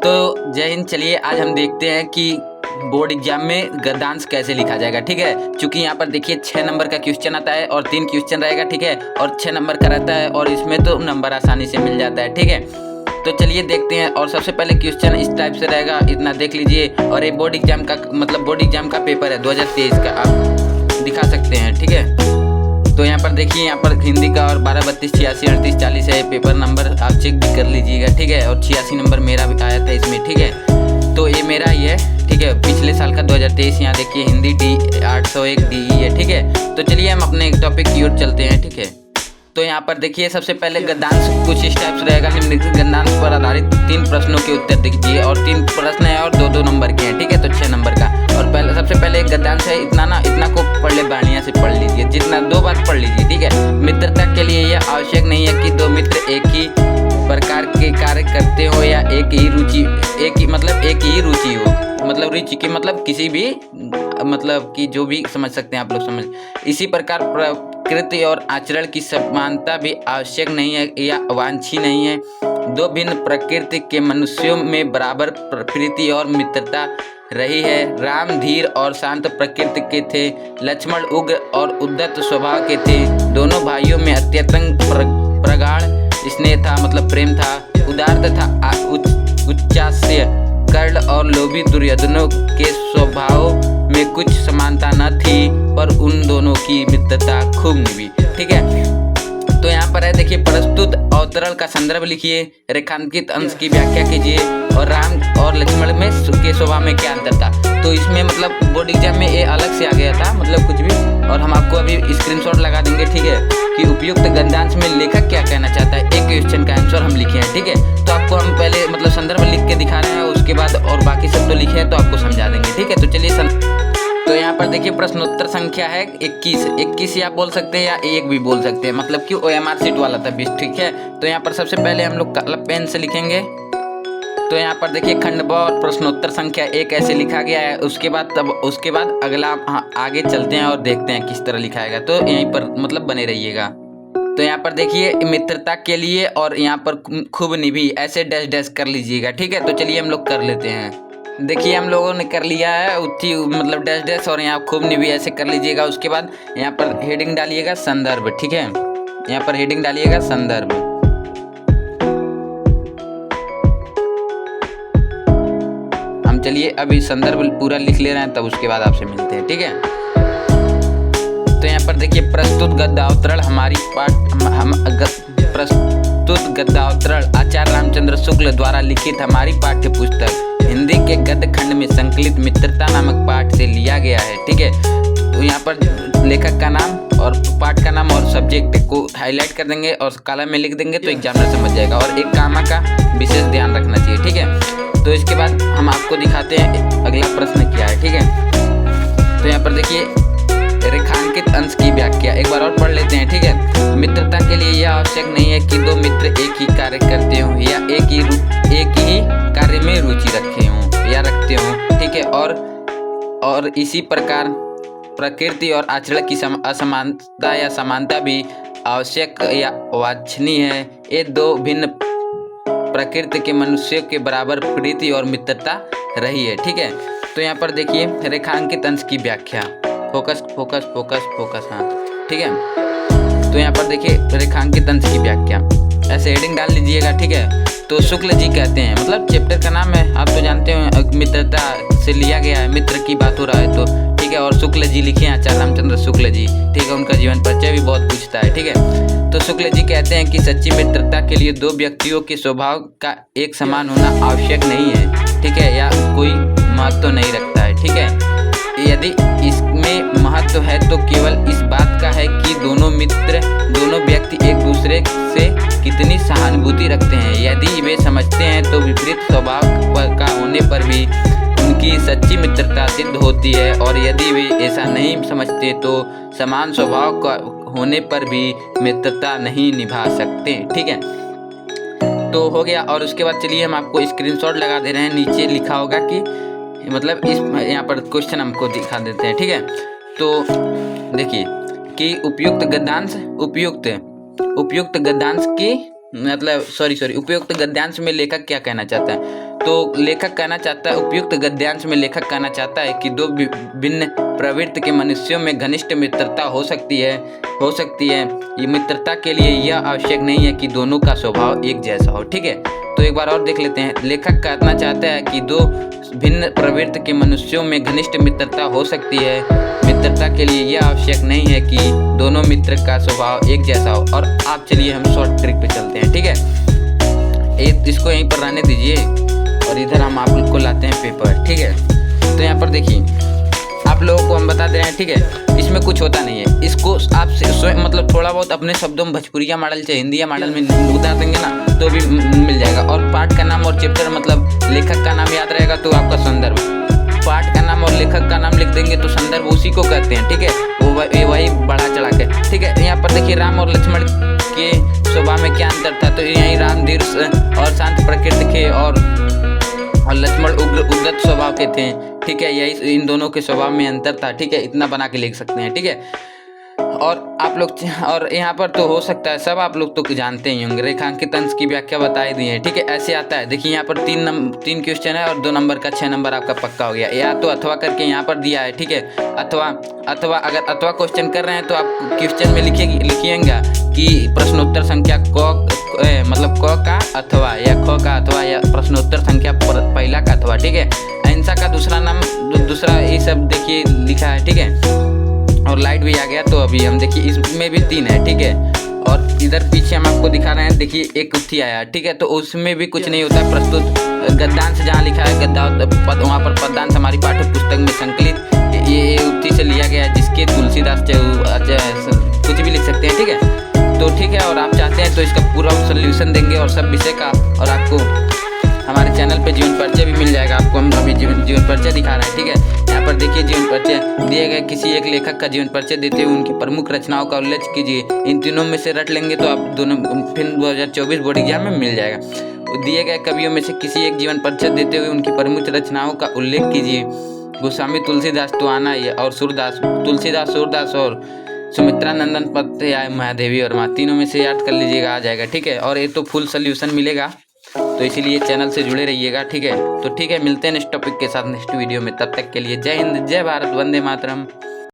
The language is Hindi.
तो जय हिंद। चलिए आज हम देखते हैं कि बोर्ड एग्जाम में गद्यांश कैसे लिखा जाएगा। ठीक है, क्योंकि यहाँ पर देखिए 6 नंबर का क्वेश्चन आता है और 3 क्वेश्चन रहेगा। ठीक है, और 6 नंबर का रहता है और इसमें तो नंबर आसानी से मिल जाता है। ठीक है, तो चलिए देखते हैं। और सबसे पहले क्वेश्चन इस टाइप से रहेगा, इतना देख लीजिए। और ये बोर्ड एग्जाम का बोर्ड एग्जाम का पेपर है 2023 का, आप दिखा सकते हैं। ठीक है, तो यहाँ पर देखिए, यहाँ पर हिंदी का और 12, 32, 86, 38, 40 है पेपर नंबर, आप चेक भी कर लीजिएगा। ठीक है, और 86 नंबर मेरा भी आया था इसमें। ठीक है, तो ये मेरा ही है। ठीक है, पिछले साल का 2023। यहाँ देखिए हिंदी D801 DE है। ठीक है, तो चलिए हम अपने टॉपिक की ओर चलते हैं। ठीक है, तो यहाँ पर देखिए सबसे पहले गद्यांश कुछ इस टाइप से रहेगा। निम्नलिखित गद्यांश पर आधारित 3 प्रश्नों के उत्तर दीजिए। और 3 प्रश्न है और 2-2 नंबर के हैं। ठीक है, तो 6 नंबर का। और पहले सबसे पहले एक गद्यांश है, इतना को पढ़ ले, बढ़िया से पढ़ लीजिए, जितना 2 बार पढ़ लीजिए। ठीक है, मित्रता के लिए यह आवश्यक नहीं है कि 2 मित्र एक ही प्रकार के कार्य करते हो या एक ही रुचि हो। मतलब रुचि की मतलब किसी भी मतलब कि जो भी समझ सकते हैं आप लोग समझ। इसी प्रकार प्रकृति और आचरण की समानता भी आवश्यक नहीं है या वांछनीय नहीं है। 2 भिन्न प्रकृति के मनुष्यों में बराबर प्रीति और मित्रता रही है। राम धीर और शांत प्रकृति के थे, लक्ष्मण उग्र और उद्धत स्वभाव के थे। दोनों भाइयों में अत्यंत प्रगाढ़ स्नेह था, मतलब प्रेम था। उदार तथा उच्चास्य कर्ण और लोभी दुर्योधनों के स्वभाव में कुछ समानता न थी, पर उन दोनों की मित्रता खूब निभी। ठीक है, तो यहाँ पर है देखिए, प्रस्तुत अवतरण का संदर्भ लिखिए, रेखांकित अंश की व्याख्या कीजिए और राम और लक्ष्मण में के स्वभाव में क्या अंतर था। तो इसमें मतलब बोर्ड एग्जाम में ये अलग से आ गया था, मतलब कुछ भी। और हम आपको अभी स्क्रीनशॉट लगा देंगे। ठीक है, कि उपयुक्त गद्यांश में लेखक क्या कहना चाहता है, एक क्वेश्चन का आंसर हम लिखे हैं। ठीक है, तो आपको हम पहले मतलब संदर्भ लिख के दिखा रहे हैं, उसके बाद और बाकी सब तो लिखे हैं तो आपको समझा देंगे। ठीक है, तो चलिए तो यहाँ पर देखिए प्रश्नोत्तर संख्या है 21 या बोल सकते हैं या 1 भी बोल सकते हैं, मतलब कि OMR सीट वाला था 20। ठीक है, तो यहाँ पर सबसे पहले हम लोग काला पेन से लिखेंगे। तो यहाँ पर देखिए खंड ब और प्रश्नोत्तर संख्या 1 ऐसे लिखा गया है। उसके बाद अगला आगे चलते हैं और देखते हैं किस तरह लिखाएगा। तो यहीं पर मतलब बने रहिएगा। तो यहाँ पर देखिए मित्रता के लिए और यहाँ पर खूब निभी ऐसे डैश डैश कर लीजिएगा। ठीक है, तो चलिए हम लोग कर लेते हैं। देखिए हम लोगों ने कर लिया है उत्थी मतलब डैश डैश, और यहाँ खूब निभी ऐसे कर लीजिएगा। उसके बाद यहाँ पर हेडिंग डालिएगा संदर्भ। ठीक है, यहाँ पर हेडिंग डालिएगा संदर्भ। हम चलिए अभी संदर्भ पूरा लिख ले रहे हैं, तब उसके बाद आपसे मिलते हैं। ठीक है, तो यहाँ पर देखिए प्रस्तुत गद्यावतरण हमारी प्रस्तुत गद्यावतरण आचार्य रामचंद्र शुक्ल द्वारा लिखित हमारी पाठ्य पुस्तक हिंदी के गद्य खंड में संकलित मित्रता नामक पाठ से लिया गया है। ठीक है, तो यहाँ पर लेखक का नाम और पाठ का नाम और सब्जेक्ट को हाईलाइट कर देंगे और कॉलम में लिख देंगे, तो एग्जामिनर समझ जाएगा। और एक कामा का विशेष ध्यान रखना चाहिए। ठीक है, तो इसके बाद हम आपको दिखाते हैं अगला प्रश्न क्या है। ठीक है, तो यहाँ पर देखिए रेखांकित अंश की व्याख्या एक बार और पढ़ लेते हैं। ठीक है, मित्रता के लिए यह आवश्यक नहीं है कि 2 मित्र एक ही कार्य करते हों या एक ही कार्य में रुचि रखते हों। ठीक है, और इसी प्रकार प्रकृति और आचरण की असमानता या समानता भी आवश्यक या वांछनीय है। ये 2 भिन्न प्रकृति के मनुष्यों के बराबर प्रीति और मित्रता रही है। ठीक है, तो यहाँ पर देखिए रेखांकित अंश की व्याख्या, फोकस फोकस फोकस फोकस। हाँ, ठीक है, तो यहाँ पर देखिए रेखांकित अंश की व्याख्या ऐसे हेडिंग डाल लीजिएगा। ठीक है, तो शुक्ल जी कहते हैं, मतलब चैप्टर का नाम है, आप तो जानते हो मित्रता से लिया गया है, मित्र की बात हो रहा है तो। ठीक है, और शुक्ल जी लिखे हैं आचार्य रामचंद्र शुक्ल जी। ठीक है, उनका जीवन परिचय भी बहुत पूछता है। ठीक है, तो शुक्ल जी कहते हैं कि सच्ची मित्रता के लिए 2 व्यक्तियों के स्वभाव का एक समान होना आवश्यक नहीं है। ठीक है, या कोई महत्व नहीं रखता है। ठीक है, यदि इसमें महत्व है तो केवल इस बात का है कि दोनों व्यक्ति एक दूसरे से कितनी सहानुभूति रखते हैं। यदि वे समझते हैं तो विपरीत स्वभाव का होने पर भी उनकी सच्ची मित्रता सिद्ध होती है, और यदि वे ऐसा नहीं समझते तो समान स्वभाव का होने पर भी मित्रता नहीं निभा सकते। ठीक है, तो हो गया। और उसके बाद चलिए हम आपको स्क्रीनशॉट लगा दे रहे हैं, नीचे लिखा होगा कि मतलब इस यहाँ पर क्वेश्चन हमको दिखा देते हैं। ठीक है, तो देखिए कि उपयुक्त गद्यांश की मतलब उपयुक्त गद्यांश में लेखक क्या कहना चाहता है। तो लेखक कहना चाहता है, उपयुक्त गद्यांश में लेखक कहना चाहता है कि दो भिन्न प्रवृत्ति के मनुष्यों में घनिष्ठ मित्रता हो सकती है। ये मित्रता के लिए यह आवश्यक नहीं है कि दोनों का स्वभाव एक जैसा हो। ठीक है, तो एक बार और देख लेते हैं। लेखक कहना चाहता है कि दो भिन्न प्रवृत्ति के मनुष्यों में घनिष्ठ मित्रता हो सकती है। मित्रता के लिए यह आवश्यक नहीं है कि दोनों मित्र का स्वभाव एक जैसा हो। और आप चलिए हम शॉर्ट ट्रिक पे चलते हैं। ठीक है, इसको यहीं पर रहने दीजिए और इधर हम आप लोग को लाते हैं पेपर। ठीक है, तो यहाँ पर देखिए, आप लोगों को हम बता दे रहे हैं। ठीक है, इसमें कुछ होता नहीं है। इसको आप स्वयं मतलब थोड़ा बहुत अपने शब्दों में भोजपुरिया मॉडल से हिंदी मॉडल में उतार देंगे ना तो भी मिल जाएगा। और पाठ का नाम और चैप्टर मतलब लेखक का नाम याद रहेगा तो आपका संदर्भ, पाठ का नाम और लेखक का नाम लिख देंगे तो संदर्भ उसी को कहते हैं। ठीक है, वो वही बढ़ा चढ़ा के। ठीक है, यहाँ पर देखिए राम और लक्ष्मण के स्वभाव में क्या अंतर था, तो यही राम धीर और शांत प्रकृति के और लक्ष्मण उग्र स्वभाव के थे। ठीक है, यही इन दोनों के स्वभाव में अंतर था। ठीक है, इतना बना के लिख सकते हैं। ठीक है, और आप लोग और यहाँ पर तो हो सकता है सब आप लोग तो जानते ही होंगे, रेखांकित अंश की व्याख्या बताई दी है। ठीक है, ऐसे आता है। देखिए यहाँ पर तीन क्वेश्चन है और 2 नंबर का 6 नंबर आपका पक्का हो गया। या तो अथवा करके यहाँ पर दिया है। ठीक है, अथवा अगर अथवा क्वेश्चन कर रहे हैं तो आप क्वेश्चन में लिखिएगा कि प्रश्नोत्तर संख्या मतलब क का अथवा या ख का अथवा या प्रश्नोत्तर संख्या पहला का अथवा। ठीक है, अहिंसा का दूसरा नाम दूसरा, ये सब देखिए लिखा है। ठीक है, और लाइट भी आ गया। तो अभी हम देखिए इसमें भी 3 है। ठीक है, और इधर पीछे हम आपको दिखा रहे हैं, देखिए एक उत्थी आया। ठीक है, तो उसमें भी कुछ नहीं होता है। प्रस्तुत गद्यांश जहाँ लिखा है वहाँ पर पद्यांश हमारी पाठ्य पुस्तक में संकलित ये उत्थी से लिया गया है, जिसके तुलसीदास कुछ भी लिख सकते हैं। ठीक है, तो ठीक है, और आप चाहते हैं तो इसका पूरा सोल्यूशन देंगे और सब विषय का, और आपको हमारे चैनल पे जीवन परिचय भी मिल जाएगा। आपको हम अभी जीवन परिचय दिखा रहे हैं। ठीक है, यहाँ पर देखिए जीवन परिचय दिए गए, किसी एक लेखक का जीवन परिचय देते हुए उनकी प्रमुख रचनाओं का उल्लेख कीजिए। इन तीनों में से रट लेंगे तो आप दोनों फिर 2024 बोर्ड एग्जाम में मिल जाएगा। दिए गए कवियों में से किसी एक जीवन परिचय देते हुए उनकी प्रमुख रचनाओं का उल्लेख कीजिए। गोस्वामी तुलसीदास तो आना ही है, और सूरदास तुलसीदास सूरदास और सुमित्रा नंदन पत्ते महादेवी और माँ, तीनों में से याद कर लीजिएगा, आ जाएगा। ठीक है, और ये तो फुल सोल्यूशन मिलेगा, तो इसीलिए चैनल से जुड़े रहिएगा। ठीक है, तो ठीक है, मिलते हैं नेक्स्ट टॉपिक के साथ नेक्स्ट वीडियो में। तब तक के लिए जय हिंद, जय भारत, वंदे मातरम।